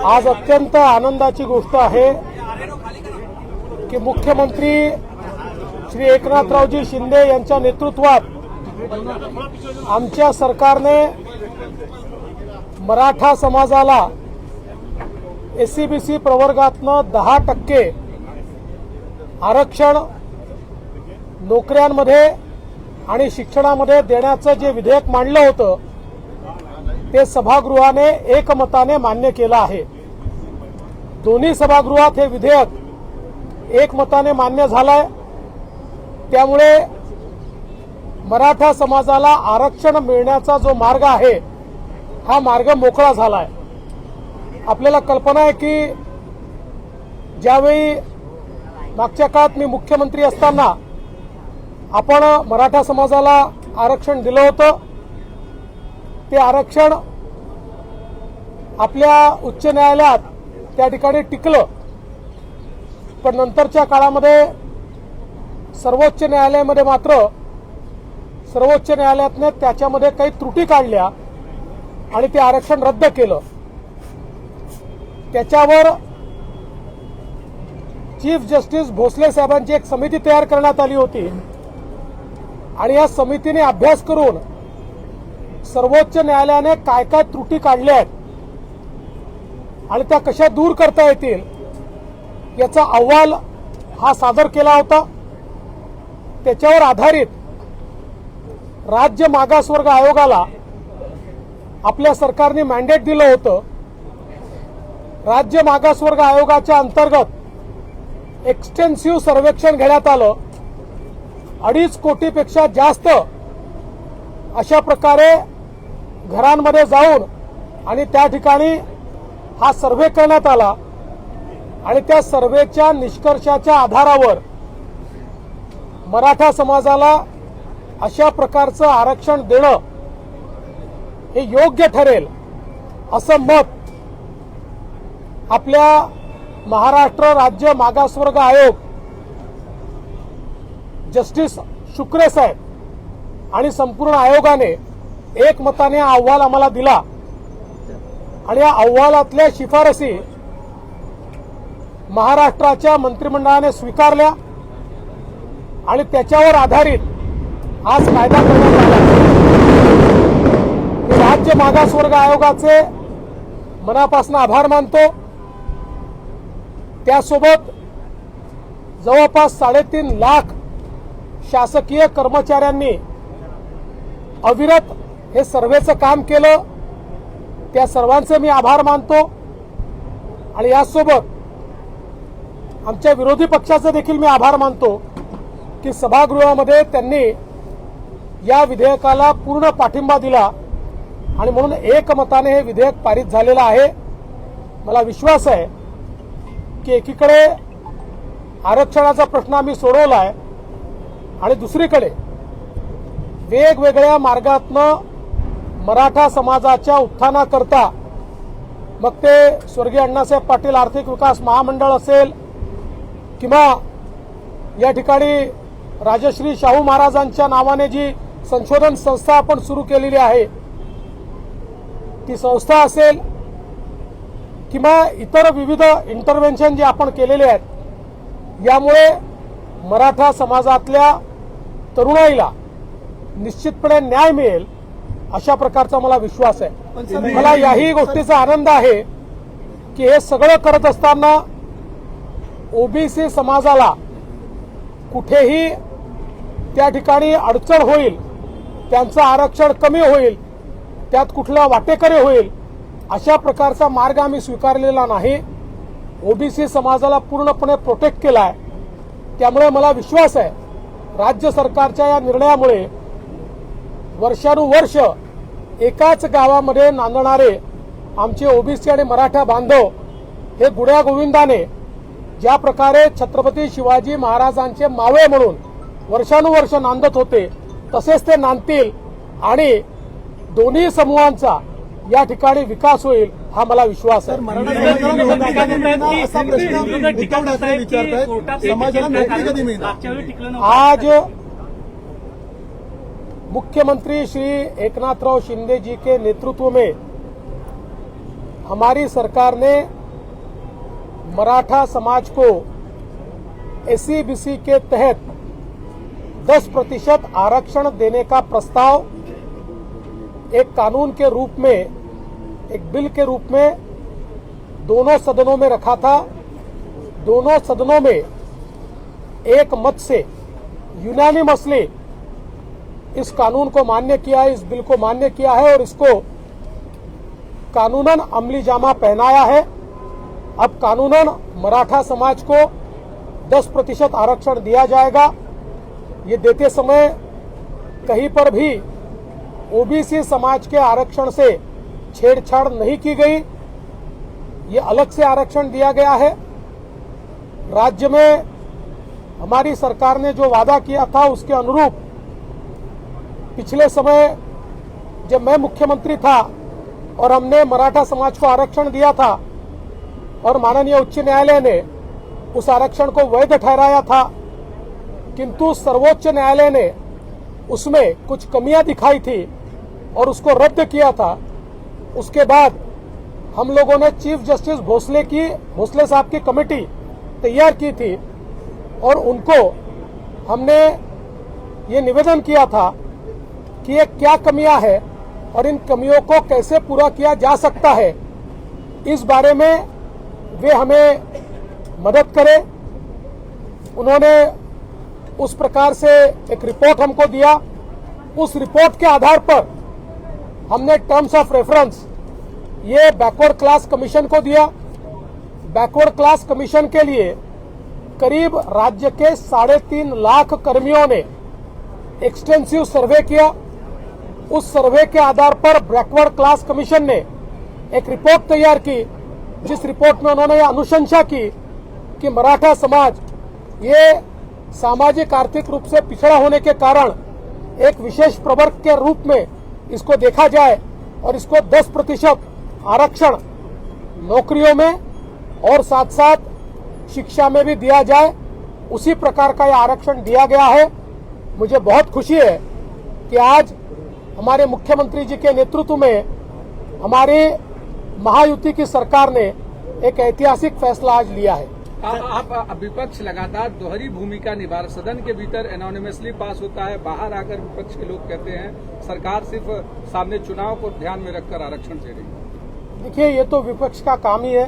आज अत्यंत आनंदाची गोष्ट आहे की मुख्यमंत्री श्री एकनाथरावजी शिंदे यांच्या नेतृत्वात आमच्या सरकारने मराठा समाजाला एससीबीसी प्रवर्गातनं 10% आरक्षण नोकऱ्यांमध्ये आणि शिक्षणामध्ये देण्याचं जे विधेयक मांडलं होतं ते सभागृहाने एकमताने मान्य केलं आहे। दोन्ही सभागृहात हे विधेयक एकमताने मान्य झालंय। त्यामुळे मराठा समाजाला आरक्षण मिळण्याचा जो मार्ग आहे हा मार्ग मोकळा झालाय। आपल्याला कल्पना आहे की ज्यावेळी मागच्या काळात मी मुख्यमंत्री असताना आपण मराठा समाजाला आरक्षण दिलं होतं। ते आरक्षण आपल्या उच्च न्यायालयात त्या ठिकाणी टिकलं, पण नंतरच्या काळामध्ये सर्वोच्च न्यायालयामध्ये मात्र सर्वोच्च न्यायालयाने त्याच्यामध्ये काही त्रुटी काढल्या आणि ते आरक्षण रद्द केलं। त्याच्यावर चीफ जस्टिस भोसले साहेबांची एक समिती तयार करण्यात आली होती आणि या समितीने अभ्यास करून सर्वोच्च न्यायालयाने काय काय त्रुटी काढल्या आहेत आणि त्या कशा दूर करता येतील याचा अहवाल हा सादर केला होता। त्याच्यावर आधारित राज्य मागासवर्ग आयोगाला आपल्या सरकारने मॅन्डेट दिलं होतं। राज्य मागासवर्ग आयोगाच्या अंतर्गत एक्सटेन्सिव्ह सर्वेक्षण घेण्यात आलं। 2.5 कोटीपेक्षा जास्त अशा प्रकारे घरांमध्ये जाऊन आणि त्या ठिकाणी हा सर्वे करण्यात आला आणि त्या सर्वेच्या निष्कर्षाच्या आधारावर मराठा समाजाला अशा प्रकारचं आरक्षण देणं हे योग्य ठरेल असं मत आपल्या महाराष्ट्र राज्य मागासवर्ग आयोग जस्टिस शुक्रे साहेब आणि संपूर्ण आयोगाने एकमताने हा अहवाल आम्हाला दिला आणि या अहवालातल्या शिफारसी महाराष्ट्राच्या मंत्रिमंडळाने स्वीकारल्या आणि त्याच्यावर आधारित आज कायदा करण्यात आला। मी राज्य मागासवर्ग आयोगाचे मनापासून आभार मानतो। त्यासोबत जवळपास 3.5 लाख शासकीय कर्मचाऱ्यांनी अविरत हे सर्वेचं काम केलं। त्या सर्वांचे मी आभार मानतो आणि यासोबत आमच्या विरोधी पक्षाचे देखील मी आभार मानतो की सभागृहामध्ये त्यांनी या विधेयकाला पूर्ण पाठिंबा दिला आणि म्हणून एकमताने हे विधेयक पारित झालेलं आहे। मला विश्वास आहे की एकीकडे आरक्षणाचा प्रश्न आम्ही सोडवलाय आणि दुसरीकडे वेगवेगळ्या मार्गातनं मराठा समाजाच्या उत्थानाकरता मग ते स्वर्गीय अण्णासाहेब पाटील आर्थिक विकास महामंडळ असेल किंवा या ठिकाणी राजश्री शाहू महाराजांच्या नावाने जी संशोधन संस्था आपण सुरू केलेली आहे ती संस्था असेल किंवा इतर विविध इंटरव्हेन्शन जे आपण केलेले आहेत, यामुळे मराठा समाजातल्या तरुणाईला निश्चितपणे न्याय मिळेल अशा प्रकारचा मला विश्वास आहे। मला याही गोष्टीचा आनंद आहे की हे सगळं करत असताना ओबीसी समाजाला कुठेही त्या ठिकाणी अडचण होईल, त्यांचं आरक्षण कमी होईल, त्यात कुठला वाटेकरी होईल अशा प्रकारचा मार्ग आम्ही स्वीकारलेला नाही। ओबीसी समाजाला पूर्णपणे प्रोटेक्ट केला आहे। त्यामुळे मला विश्वास आहे राज्य सरकारच्या या निर्णयामुळे वर्षानुवर्ष एकाच गावामध्ये नांदणारे आमचे ओबीसी आणि मराठा बांधव हे गुण्या गोविंदाने ज्या प्रकारे छत्रपती शिवाजी महाराजांचे मावळे म्हणून वर्षानुवर्ष नांदत होते तसेच ते नांदतील आणि दोन्ही समूहांचा या ठिकाणी विकास होईल हा मला विश्वास आहे। आज मुख्यमंत्री श्री एकनाथराव शिंदे जी के नेतृत्व में हमारी सरकार ने मराठा समाज को SC/BC के तहत 10% आरक्षण देने का प्रस्ताव एक कानून के रूप में, एक बिल के रूप में दोनों सदनों में रखा था। दोनों सदनों में एक मत से यूनानिमसली इस कानून को मान्य किया है, इस बिल को मान्य किया है और इसको कानूनन अमली जामा पहनाया है। अब कानूनन मराठा समाज को 10% आरक्षण दिया जाएगा। ये देते समय कहीं पर भी OBC समाज के आरक्षण से छेड़छाड़ नहीं की गई। ये अलग से आरक्षण दिया गया है। राज्य में हमारी सरकार ने जो वादा किया था उसके अनुरूप पिछले समय जब मैं मुख्यमंत्री था और हमने मराठा समाज को आरक्षण दिया था और माननीय उच्च न्यायालय ने उस आरक्षण को वैध ठहराया था, किंतु सर्वोच्च न्यायालय ने उसमें कुछ कमियां दिखाई थी और उसको रद्द किया था। उसके बाद हम लोगों ने चीफ जस्टिस भोसले साहब की कमेटी तैयार की थी और उनको हमने ये निवेदन किया था कि ये क्या कमियां हैं और इन कमियों को कैसे पूरा किया जा सकता है, इस बारे में वे हमें मदद करें। उन्होंने उस प्रकार से एक रिपोर्ट हमको दिया। उस रिपोर्ट के आधार पर हमने टर्म्स ऑफ रेफरेंस ये बैकवर्ड क्लास कमीशन को दिया। बैकवर्ड क्लास कमीशन के लिए करीब राज्य के 3.5 लाख कर्मियों ने एक्सटेंसिव सर्वे किया। उस सर्वे के आधार पर बैकवर्ड क्लास कमीशन ने एक रिपोर्ट तैयार की, जिस रिपोर्ट में उन्होंने अनुशंसा की कि मराठा समाज ये सामाजिक आर्थिक रूप से पिछड़ा होने के कारण एक विशेष प्रवर्ग के रूप में इसको देखा जाए और इसको 10% आरक्षण नौकरियों में और साथ साथ शिक्षा में भी दिया जाए। उसी प्रकार का यह आरक्षण दिया गया है। मुझे बहुत खुशी है कि आज हमारे मुख्यमंत्री जी के नेतृत्व में हमारी महायुति की सरकार ने एक ऐतिहासिक फैसला आज लिया है। आप विपक्ष लगातार दोहरी भूमिका निभा रहे, सदन के भीतर एनोनिमसली पास होता है, बाहर आकर विपक्ष के लोग कहते हैं सरकार सिर्फ सामने चुनाव को ध्यान में रखकर आरक्षण दे रही है। देखिए, ये तो विपक्ष का काम ही है,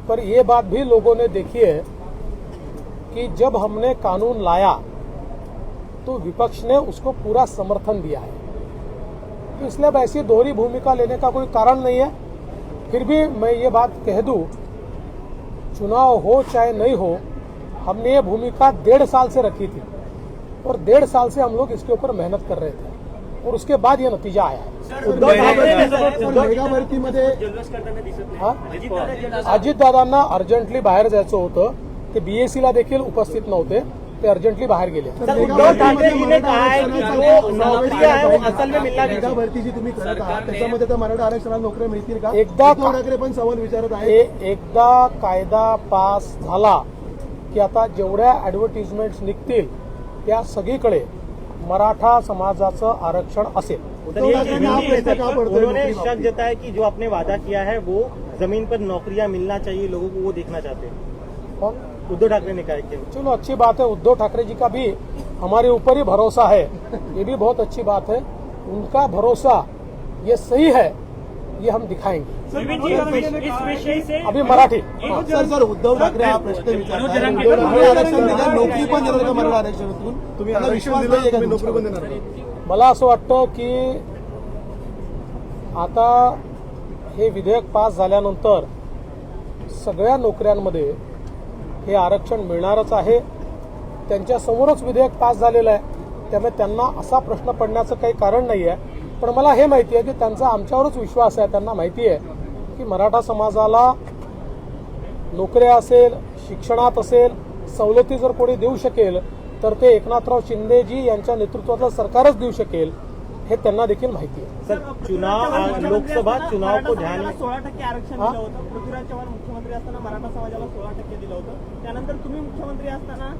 पर ये बात भी लोगों ने देखी है कि जब हमने कानून लाया तो विपक्ष ने उसको पूरा समर्थन दिया है। तो इसलिए अब ऐसी दोहरी भूमिका लेने का कोई कारण नहीं है। फिर भी मैं ये बात कह दूं, चुनाव हो चाहे नहीं हो, हमने ये भूमिका 1.5 साल से रखी थी और 1.5 साल से हम लोग इसके ऊपर मेहनत कर रहे थे और उसके बाद ये नतीजा आया है। अजितदादांना अर्जंटली बाहेर जायचं होतं, ते BScला देखील उपस्थित नव्हते, ते अर्जंटली बाहेर गेले। उद्धव ठाकरेजीने कहा है कि जो नौकरियां है वो असल में मिलना चाहिए। भरती जी तुम्ही करत आहात त्याच्यामध्ये तर मराठा आरक्षणाला नोकऱ्या मिळतील का? एकदा उद्धव ठाकरे पण सवाल विचारत आहेत। एकदा कायदा पास झाला की आता जेवढ्या ऍडव्हर्टिजमेंट्स निघतील त्या सगळीकडे मराठा समाजाचं आरक्षण असेल। उन्होंने शक जताया कि जो आपने वादा किया है वो जमीन पर नौकरियां मिलना चाहिए लोगों को, वो देखना चाहते हैं। कौन? उद्धव ठाकरे ने कहा कि चलो अच्छी बात है, उद्धव ठाकरे जी का भी हमारे ऊपर ही भरोसा है, ये भी बहुत अच्छी बात है। उनका भरोसा ये सही है, ये हम दिखाएंगे। इस विषय से अभी मराठी सर उद्धव ठाकरे हा प्रश्न विचारतात, आरक्षण देणार, नोकरी पण देणार का मराठा आरक्षणातून? तुम्ही विश्वास नाही का नोकरी पण देणार? मला असं वाटतं की आता हे विधेयक पास झाल्यानंतर सगळ्या नोकऱ्यांमध्ये हे आरक्षण मिळणारच आहे। त्यांच्या समोरच विधेयक पास झालेलं आहे, त्यामुळे त्यांना असा प्रश्न पडण्याचं काही कारण नाही आहे। पण मला हे माहिती आहे की त्यांचा आमच्यावरच विश्वास आहे। त्यांना माहिती आहे की मराठा समाजाला नोकऱ्या असेल, शिक्षणात असेल, सवलती जर कोणी देऊ शकेल तर ते एकनाथराव शिंदेजी यांच्या नेतृत्वातलं सरकारच देऊ शकेल, हे त्यांना देखील माहिती आहे। सर चुनाव लोकसभा चुनाव को ध्यान में 16% आरक्षण दिलं होतं। पृथ्वीराज चव्हाण मुख्यमंत्री असताना मराठा समाजाला 16% दिलं होतं। त्यानंतर तुम्ही मुख्यमंत्री असताना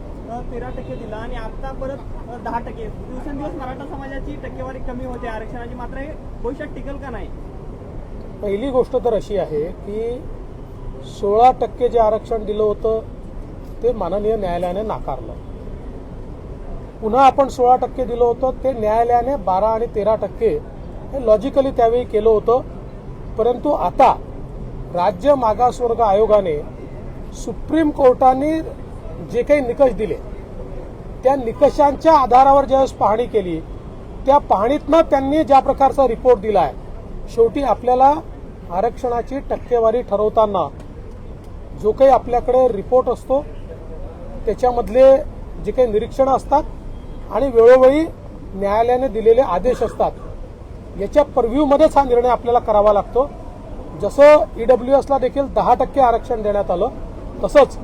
13% दिलं आणि आता परत 10%। दिवसेंदिवस मराठा समाजाची टक्केवारी कमी होते आरक्षणाची, मात्र हे भविष्यात टिकेल का नाही? पहिली गोष्ट तर अशी आहे की 16% जे आरक्षण दिलं होतं ते माननीय न्यायालयाने नाकारलं. पुन्हा आपण 16% दिलं होतं ते न्यायालयाने 12 आणि 13% हे लॉजिकली त्यावेळी केलं होतं. परंतु आता राज्य मागासवर्ग आयोगाने सुप्रीम कोर्टाने जे काही निकष दिले त्या निकषांच्या आधारावर ज्यावेळेस पाहणी केली त्या पाहणीतनं त्यांनी ज्या प्रकारचा रिपोर्ट दिला आहे, शेवटी आपल्याला आरक्षणाची टक्केवारी ठरवताना जो काही आपल्याकडे रिपोर्ट असतो त्याच्यामधले जे काही निरीक्षणं असतात आणि वेळोवेळी न्यायालयाने दिलेले आदेश असतात याच्या पर्व्ह्यूमध्येच हा निर्णय आपल्याला करावा लागतो. जसं ईडब्ल्यूएसला देखील 10% आरक्षण देण्यात आलं तसंच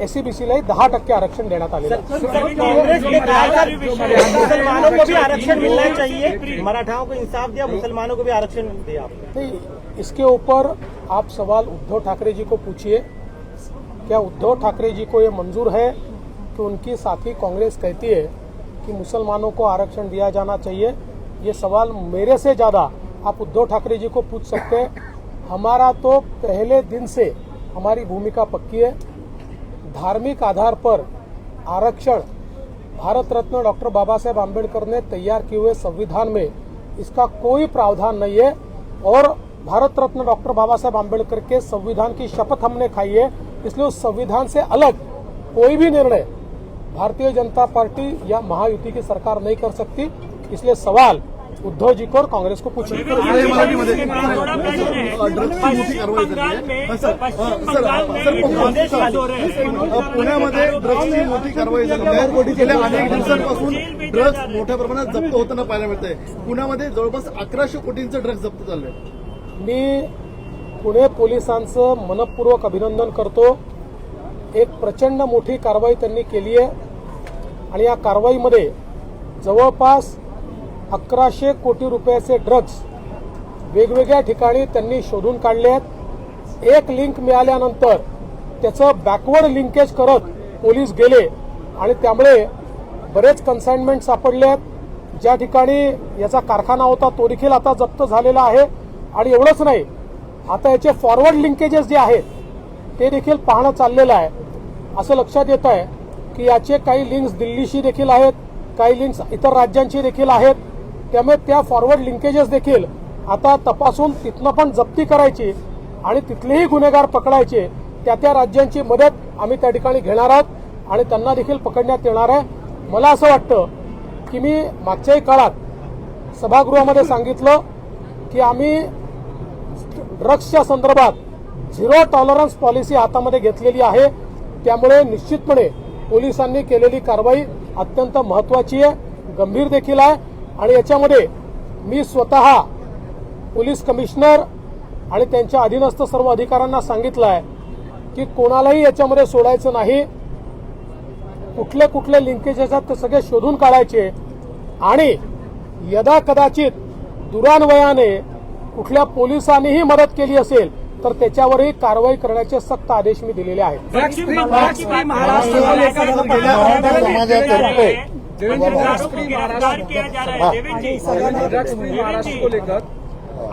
एससीबीसीलाही 10% आरक्षण देण्यात आलेलं आहे. कांग्रेस ने कहा था मुसलमानों को भी आरक्षण मिलना चाहिए, मराठाओं को इंसाफ दिया, मुसलमानों को भी आरक्षण दिया. नहीं, इसके ऊपर आप सवाल उद्धव ठाकरे जी को पूछिए. क्या उद्धव ठाकरे जी को ये मंजूर है कि उनकी साथी कांग्रेस कहती है कि मुसलमानों को आरक्षण दिया जाना चाहिए? ये सवाल मेरे से ज्यादा आप उद्धव ठाकरे जी को पूछ सकते हैं. हमारा तो पहले दिन से हमारी भूमिका पक्की है. धार्मिक आधार पर आरक्षण भारत रत्न डॉक्टर बाबा साहेब आम्बेडकर ने तैयार किए हुए संविधान में इसका कोई प्रावधान नहीं है और भारत रत्न डॉक्टर बाबा साहेब आम्बेडकर के संविधान की शपथ हमने खाई है. इसलिए उस संविधान से अलग कोई भी निर्णय भारतीय जनता पार्टी या महायुति की सरकार नहीं कर सकती. इसलिए सवाल उद्धव जी को और कांग्रेस को पूछिए. पुण्यामध्ये ड्रग्सची मोठी कारवाई झाली आहे. गेल्या अनेक दिवसांपासून ड्रग्स मोठ्या प्रमाणात जप्त होताना पाहायला मिळत आहे. पुण्यामध्ये जवळपास 1100 कोटींचं ड्रग्स जप्त झालंय. मी पुणे पोलिसांचं मनपूर्वक अभिनंदन करतो. एक प्रचंड मोठी कारवाई त्यांनी केली आहे आणि या कारवाईमध्ये जवळपास 1100 कोटी रुपयाचे ड्रग्ज वेगवेगळ्या ठिकाणी त्यांनी शोधून काढले आहेत. एक लिंक मिळाल्यानंतर त्याचं बॅकवर्ड लिंकेज करत पोलीस गेले आणि त्यामुळे बरेच कन्साइनमेंट सापडले आहेत. ज्या ठिकाणी याचा कारखाना होता तो देखील आता जप्त झालेला आहे. आणि एवढंच नाही, आता याचे फॉरवर्ड लिंकेजेस जे आहेत ते देखील पाहणं चाललेलं आहे. असं लक्षात येत आहे की याचे काही लिंक्स दिल्लीशी देखील आहेत, काही लिंक्स इतर राज्यांशी देखील आहेत. त्यामुळे त्या फॉरवर्ड लिंकेजेस देखील आता तपासून तिथनं पण जप्ती करायची आणि तिथलेही गुन्हेगार पकडायचे. त्या राज्यांची मदत आम्ही त्या ठिकाणी घेणार आहोत आणि त्यांना देखील पकडण्यात येणार आहे. मला असं वाटतं की मी मागच्याही काळात सभागृहामध्ये सांगितलं की आम्ही ड्रग्सच्या संदर्भात 0 टॉलरन्स पॉलिसी हातामध्ये घेतलेली आहे. त्यामुळे निश्चितपणे पोलिसांनी केलेली कारवाई अत्यंत महत्वाची आहे, गंभीर देखील आहे. आणि याच्यामध्ये मी स्वतः पोलीस कमिशनर आणि त्यांच्या अधीनस्थ सर्व अधिकाऱ्यांना सांगितलं आहे की कोणालाही याच्यामध्ये सोडायचं नाही. कुठले कुठले लिंकेजेस आहेत ते सगळे शोधून काढायचे आणि यदा कदाचित दुरान्वयाने कुठल्या पोलिसांनीही मदत केली असेल तर त्याच्यावरही कारवाई करण्याचे सक्त आदेश मी दिलेले आहेत. ड्रग्स फ्री महाराष्ट्र को लेकर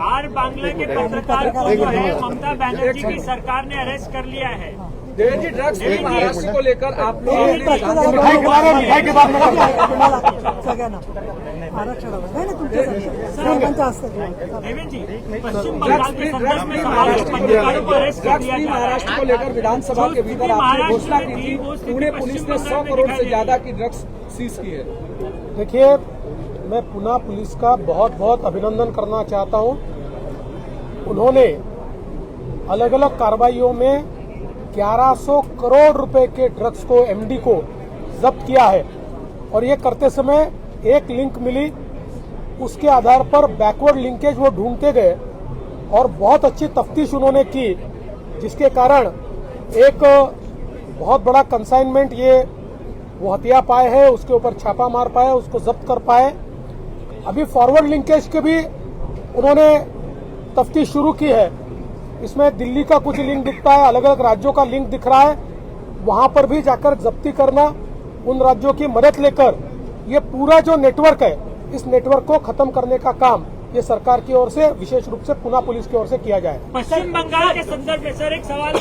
आर बांग्ला के पत्रकार को जो है ममता बनर्जी की सरकार ने अरेस्ट कर लिया है. देवेंद्र जी, ड्रग्स फ्री महाराष्ट्र को लेकर आप लोग देवेंद्र जी, पश्चिम बंगाल के संदर्भ में पत्रकारों को अरेस्ट कर लिया जा रहा है. महाराष्ट्र को लेकर विधानसभा के भीतर आपने घोषणा की थी, पुणे पुलिस ने 100 करोड़ से ज्यादा की ड्रग्स सीज की है. देखिए, मैं पुणे पुलिस का बहुत बहुत अभिनंदन करना चाहता हूं. उन्होंने अलग अलग कार्रवाइयों में 1100 करोड़ रुपए के ड्रग्स को, एमडी को जब्त किया है. और ये करते समय एक लिंक मिली, उसके आधार पर बैकवर्ड लिंकेज वो ढूंढते गए और बहुत अच्छी तफ्तीश उन्होंने की, जिसके कारण एक बहुत बड़ा कंसाइनमेंट ये वो हथिया पाए हैं, उसके ऊपर छापा मार पाए, उसको जब्त कर पाए. अभी फॉरवर्ड लिंकेज के भी उन्होंने तफ्तीश शुरू की है. इसमें दिल्ली का कुछ लिंक दिखता है, अलग अलग राज्यों का लिंक दिख रहा है. वहां पर भी जाकर जब्ती करना, उन राज्यों की मदद लेकर ये पूरा जो नेटवर्क है, इस नेटवर्क को खत्म करने का काम ये सरकार की ओर से, विशेष रूप से पुणे पुलिस की ओर से किया जाएगा। पश्चिम बंगाल के संदर्भ में सर एक सवाल